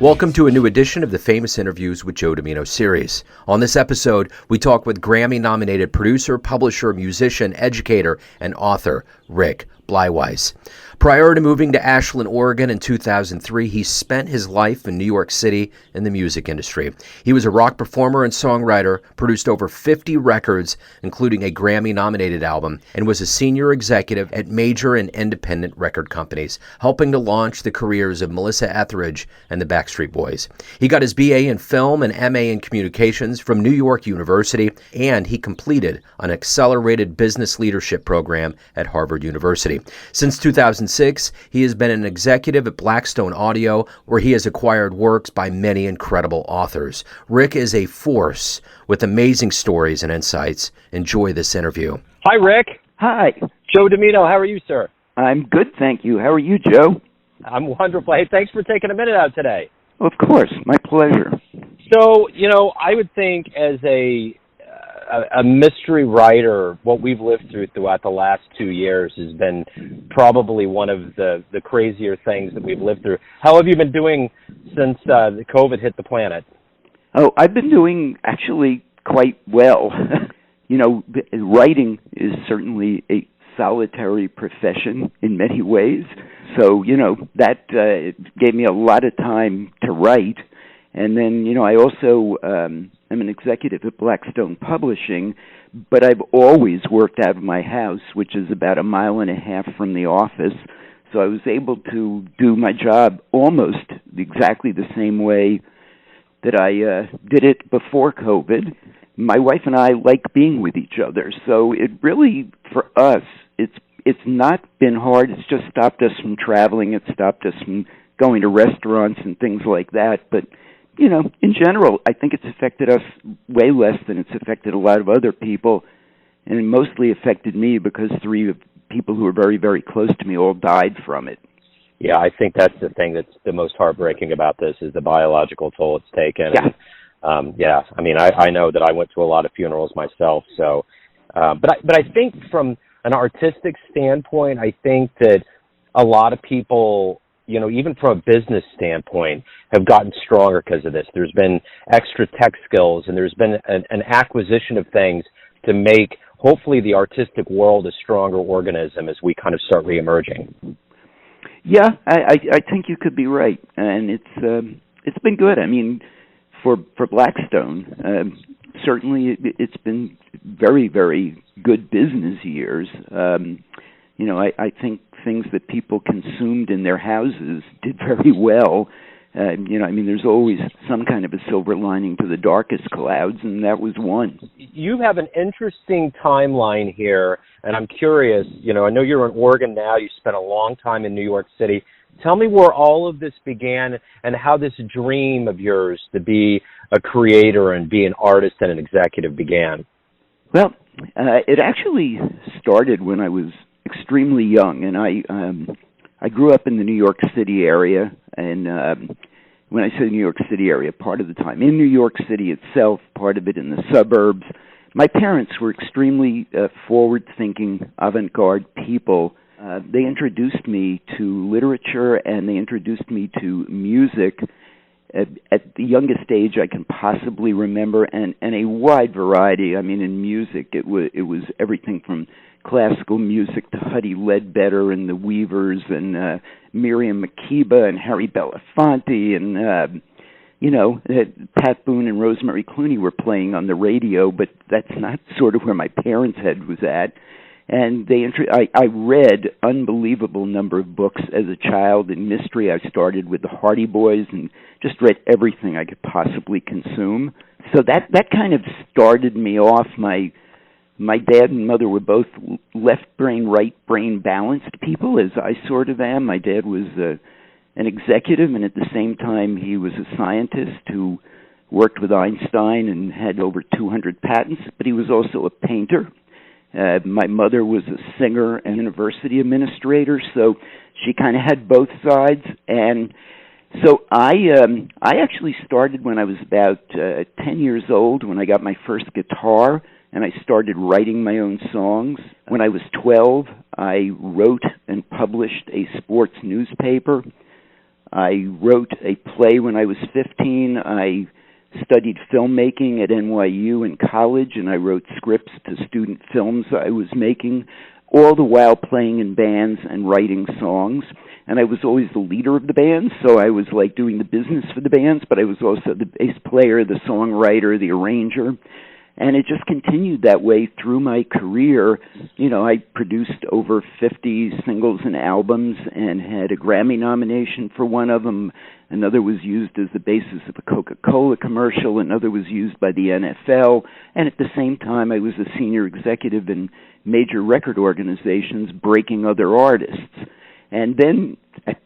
Welcome to a new edition of the Famous Interviews with Joe Dimino series. On this episode, we talk with Grammy-nominated producer, publisher, musician, educator, and author Rick Bleiweiss. Prior to moving to Ashland, Oregon in 2003, he spent his life in New York City in the music industry. He was a rock performer and songwriter, produced over 50 records, including a Grammy-nominated album, and was a senior executive at major and independent record companies, helping to launch the careers of Melissa Etheridge and the Backstreet Boys. He got his BA in film and MA in communications from New York University, and he completed an accelerated business leadership program at Harvard University. Since 2006, he has been an executive at Blackstone Audio, where he has acquired works by many incredible authors. Rick is a force with amazing stories and insights. Enjoy this interview. Hi, Rick. Hi. Joe Dimino. How are you, sir? I'm good, thank you. How are you, Joe? I'm wonderful. Hey, thanks for taking a minute out today. Of course. My pleasure. So, I would think as a mystery writer, what we've lived throughout the last 2 years has been probably one of the crazier things that we've lived through. How have you been doing since the COVID hit the planet? Oh, I've been doing actually quite well. Writing is certainly a solitary profession in many ways. So, that gave me a lot of time to write. And then, I also am an executive at Blackstone Publishing, but I've always worked out of my house, which is about 1.5 miles from the office. So I was able to do my job almost exactly the same way that I did it before COVID. My wife and I like being with each other. So it really, for us, it's not been hard. It's just stopped us from traveling. It's stopped us from going to restaurants and things like that. But in general, I think it's affected us way less than it's affected a lot of other people, and it mostly affected me because 3 people who were very, very close to me all died from it. Yeah, I think that's the thing that's the most heartbreaking about this is the biological toll it's taken. Yeah. And, I know that I went to a lot of funerals myself, so, but I think from an artistic standpoint, I think that a lot of people, even from a business standpoint, have gotten stronger because of this. There's been extra tech skills, and there's been an acquisition of things to make, hopefully, the artistic world a stronger organism as we kind of start reemerging. Yeah, I think you could be right, and it's been good. I mean, for Blackstone, certainly it's been very, very good business years. I think things that people consumed in their houses did very well. There's always some kind of a silver lining to the darkest clouds, and that was one. You have an interesting timeline here, and I'm curious, I know you're in Oregon now. You spent a long time in New York City. Tell me where all of this began and how this dream of yours to be a creator and be an artist and an executive began. Well, it actually started when I was extremely young, and I grew up in the New York City area, and when I say New York City area, part of the time in New York City itself, part of it in the suburbs. My parents were extremely forward-thinking, avant-garde people. They introduced me to literature, and they introduced me to music at the youngest age I can possibly remember, and a wide variety. I mean, in music, it was everything from classical music to Huddie Ledbetter and the Weavers and Miriam Makeba and Harry Belafonte and Pat Boone and Rosemary Clooney were playing on the radio, but that's not sort of where my parents' head was at. And I read unbelievable number of books as a child. In mystery, I started with the Hardy Boys and just read everything I could possibly consume. So that kind of started me off. My dad and mother were both left brain, right brain balanced people, as I sort of am. My dad was an executive, and at the same time, he was a scientist who worked with Einstein and had over 200 patents, but he was also a painter. My mother was a singer and university administrator, so she kind of had both sides. And so I actually started when I was about 10 years old, when I got my first guitar, and I started writing my own songs. When I was 12, I wrote and published a sports newspaper. I wrote a play when I was 15. I studied filmmaking at NYU in college, and I wrote scripts to student films I was making, all the while playing in bands and writing songs. And I was always the leader of the bands, so I was like doing the business for the bands, but I was also the bass player, the songwriter, the arranger. And it just continued that way through my career. You know, I produced over 50 singles and albums and had a Grammy nomination for one of them. Another was used as the basis of a Coca-Cola commercial. Another was used by the NFL. And at the same time, I was a senior executive in major record organizations breaking other artists. And then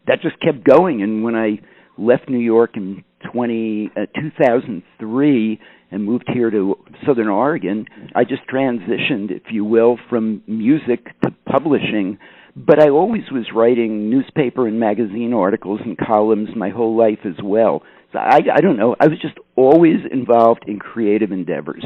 that just kept going. And when I left New York in 2003 and moved here to Southern Oregon, I just transitioned, if you will, from music to publishing. But I always was writing newspaper and magazine articles and columns my whole life as well. So I don't know. I was just always involved in creative endeavors.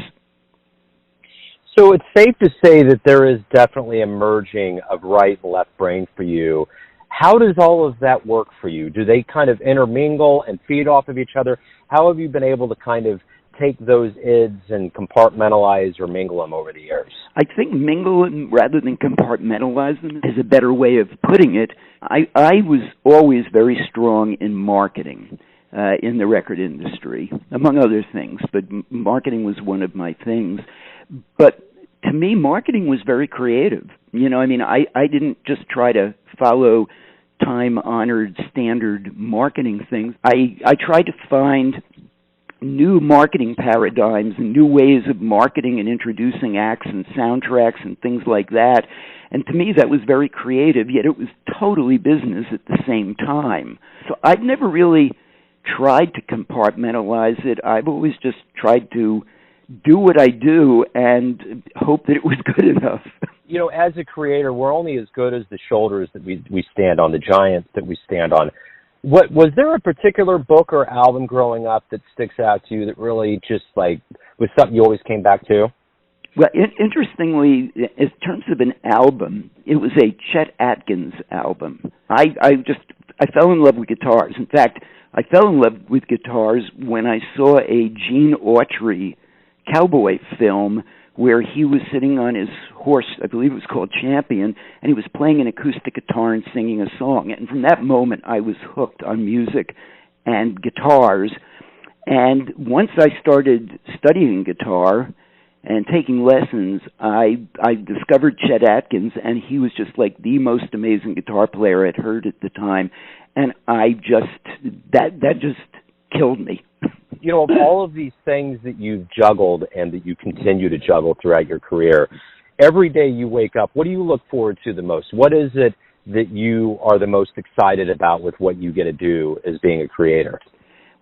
So it's safe to say that there is definitely a merging of right and left brain for you. How does all of that work for you? Do they kind of intermingle and feed off of each other? How have you been able to kind of take those ids and compartmentalize or mingle them over the years? I think mingle them rather than compartmentalize them is a better way of putting it. I was always very strong in marketing in the record industry, among other things, but marketing was one of my things. But to me, marketing was very creative. You know, I mean, I didn't just try to follow time-honored standard marketing things. I tried to find new marketing paradigms and new ways of marketing and introducing acts and soundtracks and things like that. And to me, that was very creative, yet it was totally business at the same time. So I've never really tried to compartmentalize it. I've always just tried to do what I do and hope that it was good enough. You know, as a creator, we're only as good as the shoulders that we stand on, the giants that we stand on. Was there a particular book or album growing up that sticks out to you that really just like was something you always came back to? Well, interestingly, in terms of an album, it was a Chet Atkins album. I fell in love with guitars. In fact, I fell in love with guitars when I saw a Gene Autry cowboy film where he was sitting on his horse, I believe it was called Champion, and he was playing an acoustic guitar and singing a song. And from that moment, I was hooked on music and guitars. And once I started studying guitar and taking lessons, I discovered Chet Atkins, and he was just like the most amazing guitar player I'd heard at the time. And that just killed me. You know, of all of these things that you've juggled and that you continue to juggle throughout your career, every day you wake up, what do you look forward to the most? What is it that you are the most excited about with what you get to do as being a creator?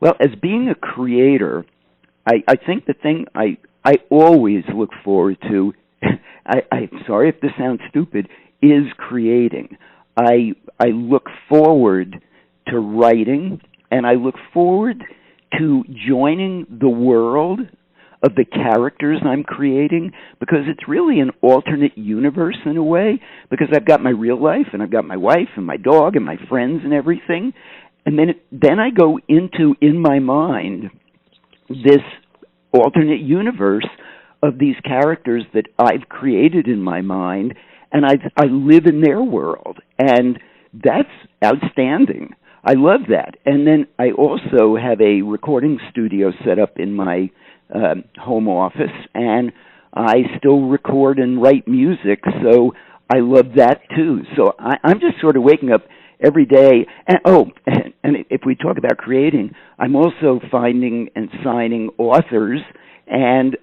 Well, as being a creator, I think the thing I always look forward to, I'm sorry if this sounds stupid, is creating. I look forward to writing, and I look forward to joining the world of the characters I'm creating, because it's really an alternate universe in a way, because I've got my real life, and I've got my wife and my dog and my friends and everything, and then I go into, in my mind, this alternate universe of these characters that I've created in my mind, and I live in their world, and that's outstanding. I love that. And then I also have a recording studio set up in my home office, and I still record and write music, so I love that too. So I'm just sort of waking up every day. And if we talk about creating, I'm also finding and signing authors, and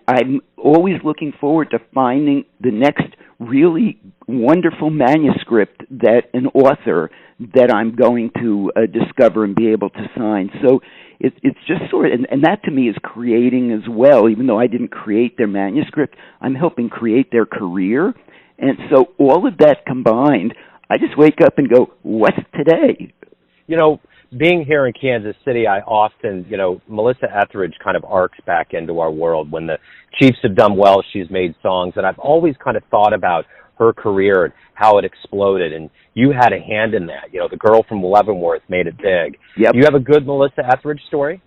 I'm always looking forward to finding the next really wonderful manuscript that an author that I'm going to discover and be able to sign. So it's just sort of, and that to me is creating as well. Even though I didn't create their manuscript, I'm helping create their career. And so all of that combined, I just wake up and go, what's today? You know, being here in Kansas City, I often, Melissa Etheridge kind of arcs back into our world. When the Chiefs have done well, she's made songs, and I've always kind of thought about her career and how it exploded, and you had a hand in that. The girl from Leavenworth made it big. Yep. Do you have a good Melissa Etheridge story?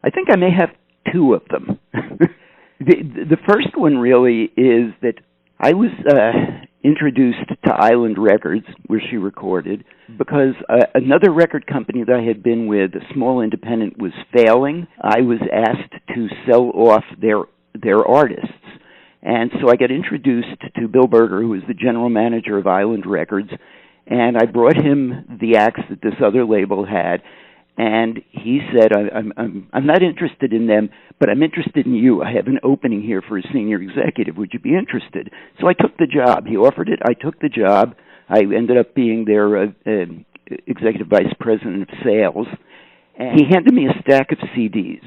I think I may have two of them. The first one really is that I was introduced to Island Records, where she recorded, because another record company that I had been with, a small independent, was failing. I was asked to sell off their artists. And so I got introduced to Bill Berger, who was the general manager of Island Records, and I brought him the acts that this other label had. And he said, I'm not interested in them, but I'm interested in you. I have an opening here for a senior executive. Would you be interested? So I took the job. He offered it. I took the job. I ended up being their executive vice president of sales. And he handed me a stack of CDs.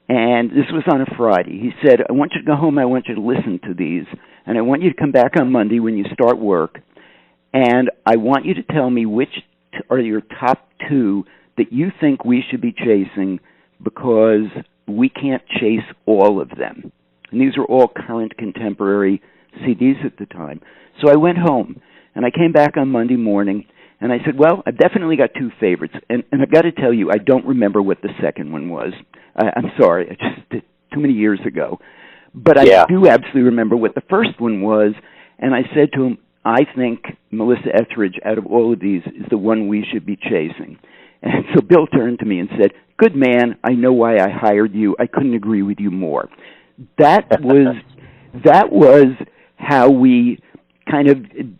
And this was on a Friday. He said, I want you to go home. I want you to listen to these. And I want you to come back on Monday when you start work. And I want you to tell me which are your top two that you think we should be chasing, because we can't chase all of them. And these are all current contemporary CDs at the time. So I went home, and I came back on Monday morning, and I said, well, I've definitely got two favorites. And I've got to tell you, I don't remember what the second one was. I'm sorry, I just did too many years ago. But I do absolutely remember what the first one was, and I said to him, I think Melissa Etheridge, out of all of these, is the one we should be chasing. And so Bill turned to me and said, good man, I know why I hired you. I couldn't agree with you more. That was how we kind of,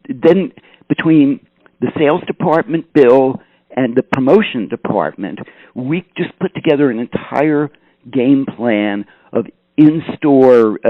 then between the sales department, Bill, and the promotion department, we just put together an entire game plan of in-store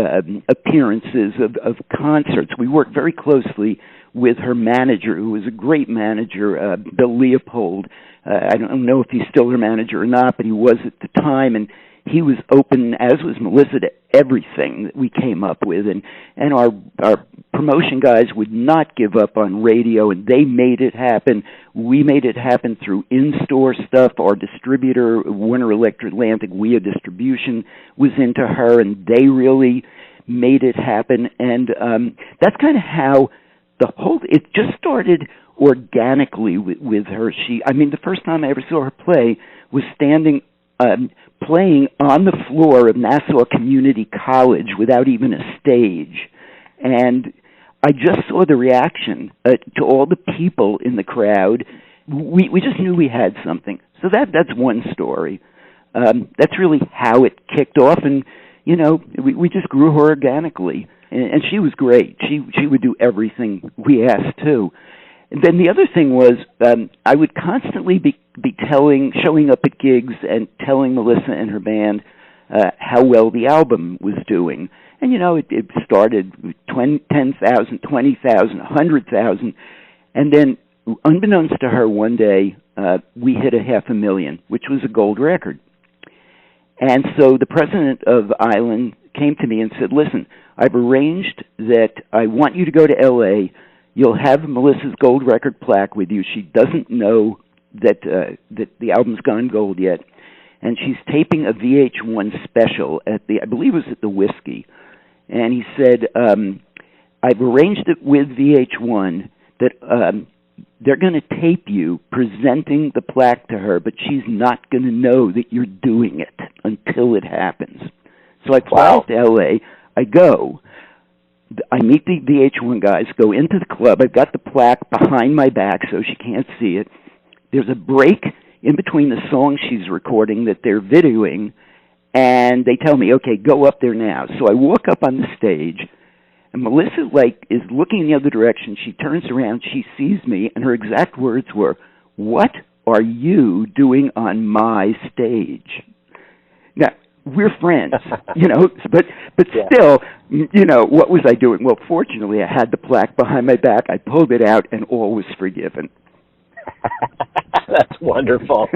appearances, of concerts. We worked very closely with her manager, who was a great manager, Bill Leopold. I don't know if he's still her manager or not, but he was at the time, and he was open, as was Melissa, to everything that we came up with, and our promotion guys would not give up on radio, and they made it happen. We made it happen through in-store stuff. Our distributor, Warner Electric Atlantic, WIA Distribution, was into her, and they really made it happen. And that's kind of how it just started organically with her. The first time I ever saw her play was playing on the floor of Nassau Community College without even a stage. And I just saw the reaction to all the people in the crowd. We just knew we had something. So that's one story. That's really how it kicked off, and we just grew her organically. And she was great. She would do everything we asked to. And then the other thing was, I would constantly be showing up at gigs and telling Melissa and her band how well the album was doing. And, it started with 10,000, 20,000, 100,000. And then, unbeknownst to her, one day, we hit 500,000, which was a gold record. And so the president of Island came to me and said, listen, I've arranged that I want you to go to L.A., you'll have Melissa's gold record plaque with you. She doesn't know that the album's gone gold yet. And she's taping a VH1 special I believe it was at the Whiskey. And he said, I've arranged it with VH1 that they're going to tape you presenting the plaque to her, but she's not going to know that you're doing it until it happens. So I fly out to L.A., I go, I meet the VH1 guys, go into the club. I've got the plaque behind my back so she can't see it. There's a break in between the songs she's recording that they're videoing, and they tell me, okay, go up there now. So I walk up on the stage, and Melissa, is looking in the other direction. She turns around, she sees me, and her exact words were, what are you doing on my stage? Now, we're friends, but still, what was I doing? Well, fortunately, I had the plaque behind my back. I pulled it out, and all was forgiven. That's wonderful.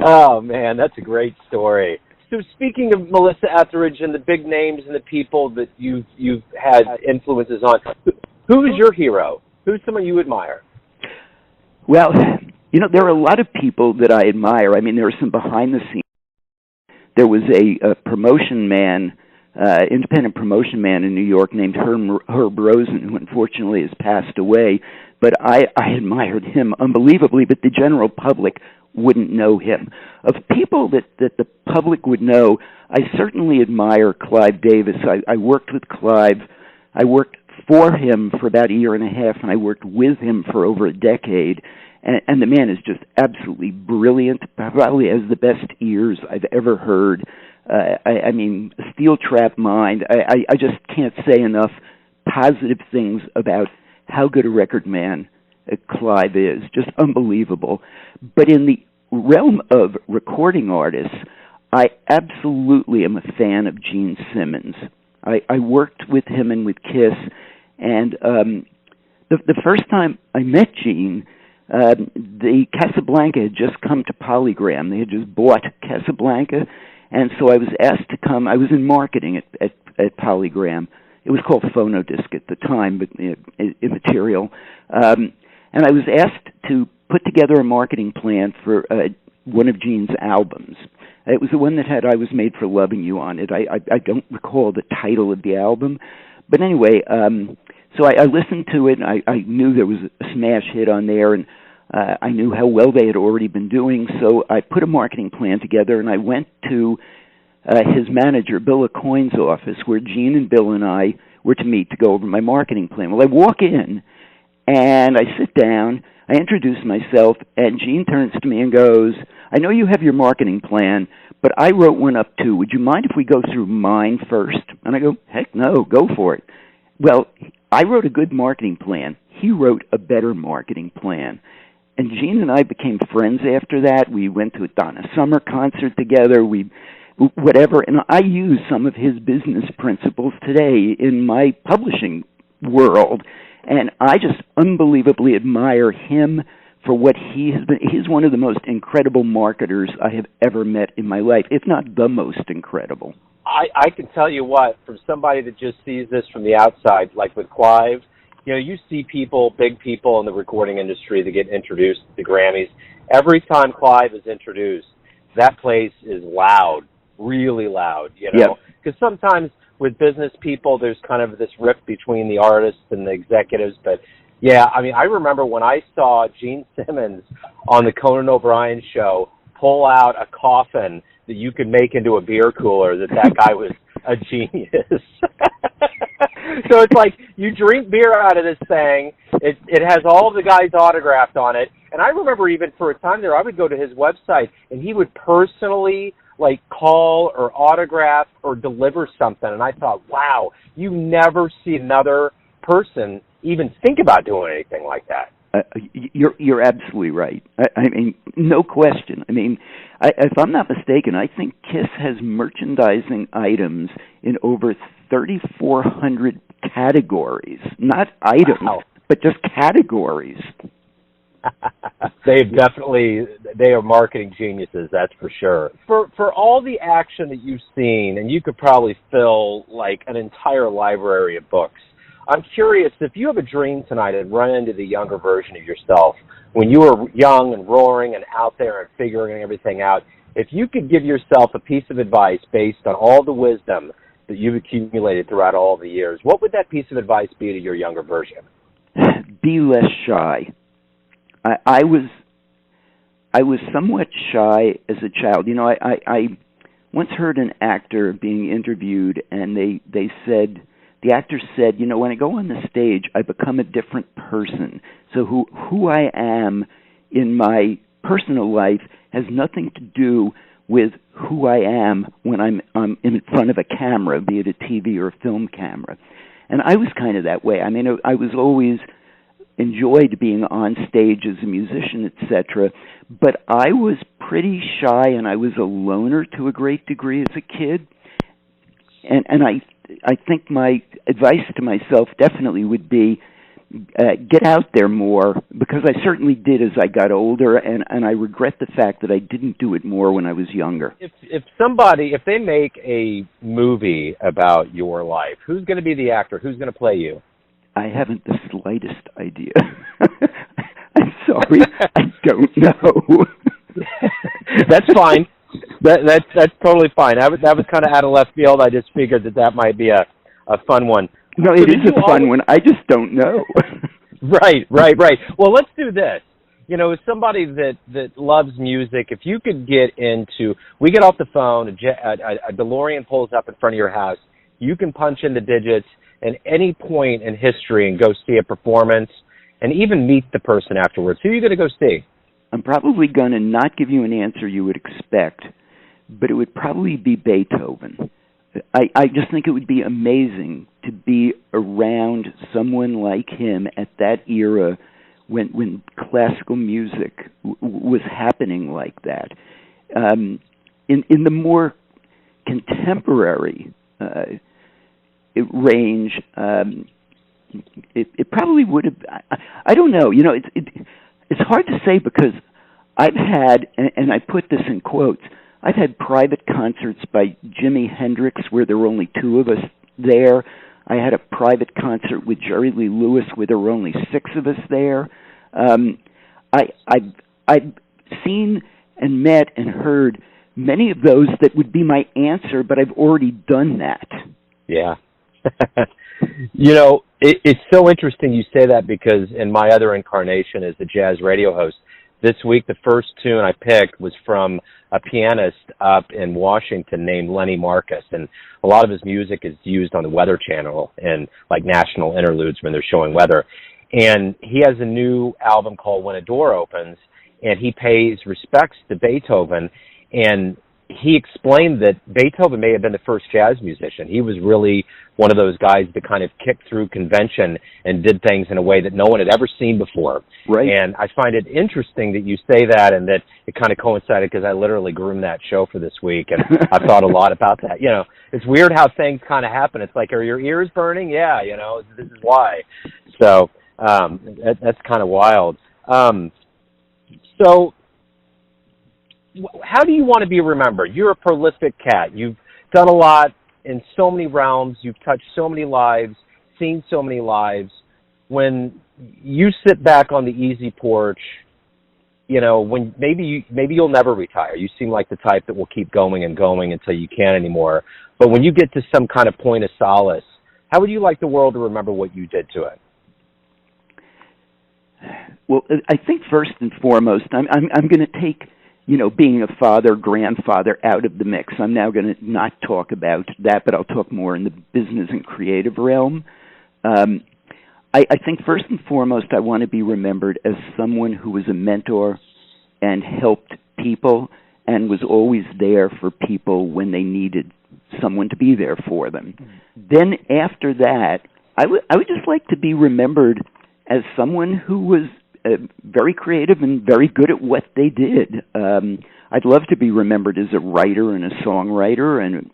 Oh, man, that's a great story. So speaking of Melissa Etheridge and the big names and the people that you've had influences on, who's your hero? Who's someone you admire? Well, there are a lot of people that I admire. There are some behind the scenes. There was a promotion man independent promotion man in New York named Herb Rosen, who unfortunately has passed away. But I admired him unbelievably, but the general public wouldn't know him. Of people that the public would know, I certainly admire Clive Davis. I worked with Clive. I worked for him for about a year and a half, and I worked with him for over a decade. And the man is just absolutely brilliant, probably has the best ears I've ever heard. I mean, a steel-trap mind. I just can't say enough positive things about how good a record man Clive is. Just unbelievable. But in the realm of recording artists, I absolutely am a fan of Gene Simmons. I worked with him and with Kiss, and the first time I met Gene, the Casablanca had just come to Polygram. They had just bought Casablanca, and so I was asked to come. I was in marketing at Polygram. It was called Phonodisc at the time, but immaterial. And I was asked to put together a marketing plan for one of Gene's albums. It was the one that had "I Was Made for Loving You" on it. I don't recall the title of the album. But anyway, so I listened to it, and I knew there was a smash hit on there, and I knew how well they had already been doing. So I put a marketing plan together, and I went to his manager, Bill Aucoin's office, where Gene and Bill and I were to meet to go over my marketing plan. Well, I walk in, and I sit down, I introduce myself, and Gene turns to me and goes, "I know you have your marketing plan, but I wrote one up too. Would you mind if we go through mine first?" And I go, "Heck no, go for it." Well, I wrote a good marketing plan. He wrote a better marketing plan. And Gene and I became friends after that. We went to a Donna Summer concert together. Whatever. And I use some of his business principles today in my publishing world. And I just unbelievably admire him for what he has been. He's one of the most incredible marketers I have ever met in my life, if not the most incredible. I can tell you what, from somebody that just sees this from the outside, like with Clive, you know, you see people, big people in the recording industry that get introduced to the Grammys. Every time Clive is introduced, that place is loud, really loud, you know. Because sometimes with business people, there's kind of this rift between the artists and the executives. But, yeah, I mean, I remember when I saw Gene Simmons on the Conan O'Brien show pull out a coffin that you could make into a beer cooler, that guy was a genius. So it's like you drink beer out of this thing. It has all the guys autographed on it. And I remember even for a time there, I would go to his website, and he would personally like call or autograph or deliver something. And I thought, wow, you never see another person even think about doing anything like that. You're absolutely right. I mean, no question. I mean, if I'm not mistaken, I think Kiss has merchandising items in over 3,400 categories. Not items, but just categories. They are marketing geniuses, that's for sure. For all the action that you've seen, and you could probably fill like an entire library of books, I'm curious, if you have a dream tonight and run into the younger version of yourself, when you were young and roaring and out there and figuring everything out, if you could give yourself a piece of advice based on all the wisdom that you've accumulated throughout all the years, what would that piece of advice be to your younger version? Be less shy. I was somewhat shy as a child. You know, I once heard an actor being interviewed, and the actor said, you know, when I go on the stage, I become a different person. So who I am in my personal life has nothing to do with who I am when I'm in front of a camera, be it a TV or a film camera. And I was kind of that way. I mean, I was always enjoyed being on stage as a musician, etc. But I was pretty shy, and I was a loner to a great degree as a kid. And I think my advice to myself definitely would be get out there more, because I certainly did as I got older, and I regret the fact that I didn't do it more when I was younger. If they make a movie about your life, who's going to be the actor? Who's going to play you? I haven't the slightest idea. I'm sorry, I don't know. That's fine. That's totally fine. That was kind of out of left field. I just figured that might be a fun one. No, So it is a fun one. I just don't know. Right. Well, let's do this. As somebody that loves music, if you could we get off the phone, a DeLorean pulls up in front of your house, you can punch in the digits at any point in history and go see a performance and even meet the person afterwards. Who are you going to go see? I'm probably going to not give you an answer you would expect, but it would probably be Beethoven. I just think it would be amazing to be around someone like him at that era when classical music was happening like that. In the more contemporary range, it probably would have. I don't know. It's hard to say because I've had, and I put this in quotes, I've had private concerts by Jimi Hendrix where there were only two of us there. I had a private concert with Jerry Lee Lewis where there were only six of us there. I've seen and met and heard many of those that would be my answer, but I've already done that. Yeah. It's so interesting you say that because in my other incarnation as a jazz radio host, this week the first tune I picked was from a pianist up in Washington named Lenny Marcus, and a lot of his music is used on the Weather Channel and like national interludes when they're showing weather. And he has a new album called When a Door Opens, and he pays respects to Beethoven, and he explained that Beethoven may have been the first jazz musician. He was really one of those guys that kind of kicked through convention and did things in a way that no one had ever seen before. Right. And I find it interesting that you say that and that it kind of coincided because I literally groomed that show for this week, and I thought a lot about that. It's weird how things kind of happen. It's like, are your ears burning? Yeah, this is why. So that's kind of wild. So how do you want to be remembered? You're a prolific cat. You've done a lot in so many realms. You've touched so many lives, seen so many lives. When you sit back on the easy porch, when maybe you'll never retire. You seem like the type that will keep going and going until you can't anymore. But when you get to some kind of point of solace, how would you like the world to remember what you did to it? Well, I think first and foremost, I'm going to take being a father, grandfather out of the mix. I'm now going to not talk about that, but I'll talk more in the business and creative realm. I think first and foremost, I want to be remembered as someone who was a mentor and helped people and was always there for people when they needed someone to be there for them. Then after that, I would just like to be remembered as someone who was very creative and very good at what they did. I'd love to be remembered as a writer and a songwriter, and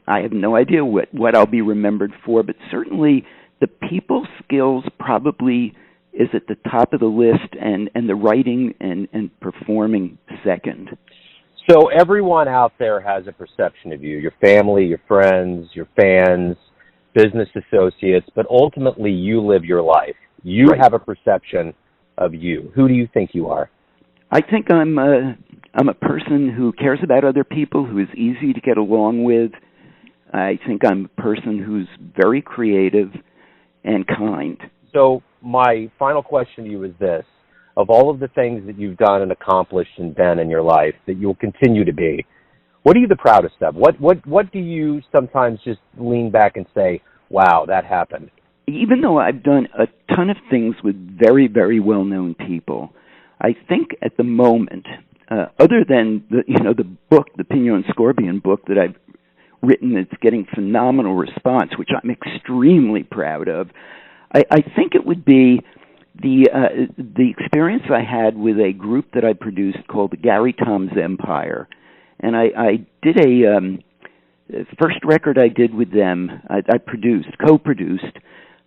I have no idea what I'll be remembered for, but certainly the people skills probably is at the top of the list, and the writing and performing second. So everyone out there has a perception of you, your family, your friends, your fans, business associates, but ultimately you live your life. You Right. have a perception of you. Who do you think you are? I think I'm a person who cares about other people, who is easy to get along with. I think I'm a person who's very creative and kind. So my final question to you is this. Of all of the things that you've done and accomplished and been in your life that you'll continue to be, what are you the proudest of? What do you sometimes just lean back and say, wow, that happened? Even though I've done a ton of things with very, very well-known people, I think at the moment, other than the book, the Pino and Scorpion book that I've written that's getting phenomenal response, which I'm extremely proud of, I think it would be the experience I had with a group that I produced called the Gary Tom's Empire. And I did first record I did with them, I co-produced,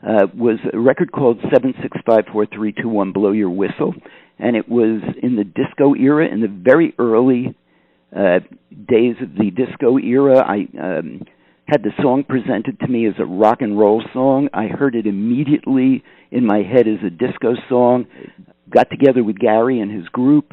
was a record called 7654321 Blow Your Whistle, and it was in the disco era, in the very early days of the disco era. I had the song presented to me as a rock and roll song. I heard it immediately in my head as a disco song. Got together with Gary and his group.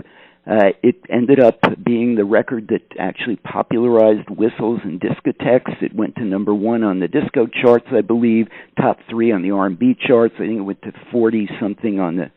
It ended up being the record that actually popularized whistles and discotheques. It went to number 1 on the disco charts, I believe, top 3 on the R&B charts. I think it went to 40-something on the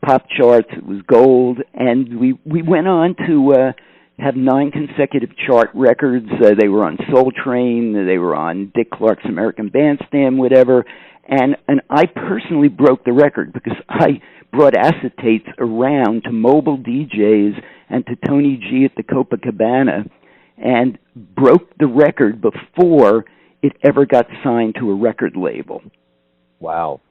pop charts. It was gold. And we went on to have 9 consecutive chart records. They were on Soul Train. They were on Dick Clark's American Bandstand, whatever. And I personally broke the record because I brought acetates around to mobile DJs and to Tony G at the Copacabana and broke the record before it ever got signed to a record label. Wow.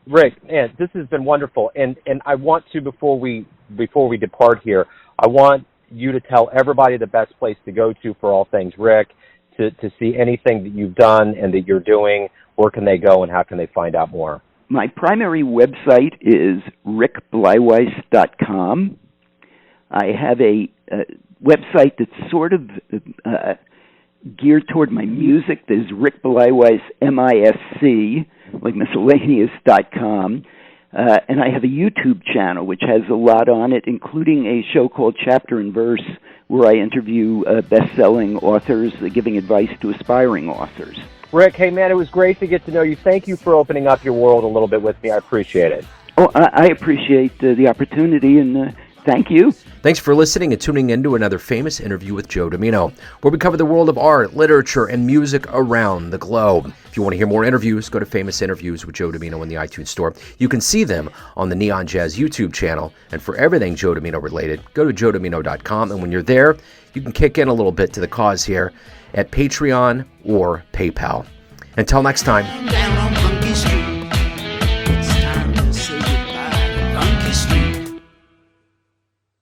Rick, man, this has been wonderful. And I want to, before we depart here, I want you to tell everybody the best place to go to for all things Rick, to see anything that you've done and that you're doing. Where can they go and how can they find out more? My primary website is rickbleiweiss.com. I have a website that's sort of geared toward my music. There's Rick Bleiweiss, MISC, like miscellaneous.com. And I have a YouTube channel which has a lot on it, including a show called Chapter and Verse, where I interview best-selling authors giving advice to aspiring authors. Rick, hey, man, it was great to get to know you. Thank you for opening up your world a little bit with me. I appreciate it. Oh, I appreciate the opportunity, and thank you. Thanks for listening and tuning in to another famous interview with Joe Dimino, where we cover the world of art, literature, and music around the globe. If you want to hear more interviews, go to Famous Interviews with Joe Dimino in the iTunes Store. You can see them on the Neon Jazz YouTube channel. And for everything Joe Dimino related, go to joedimino.com. And when you're there, you can kick in a little bit to the cause here at Patreon or PayPal. Until next time.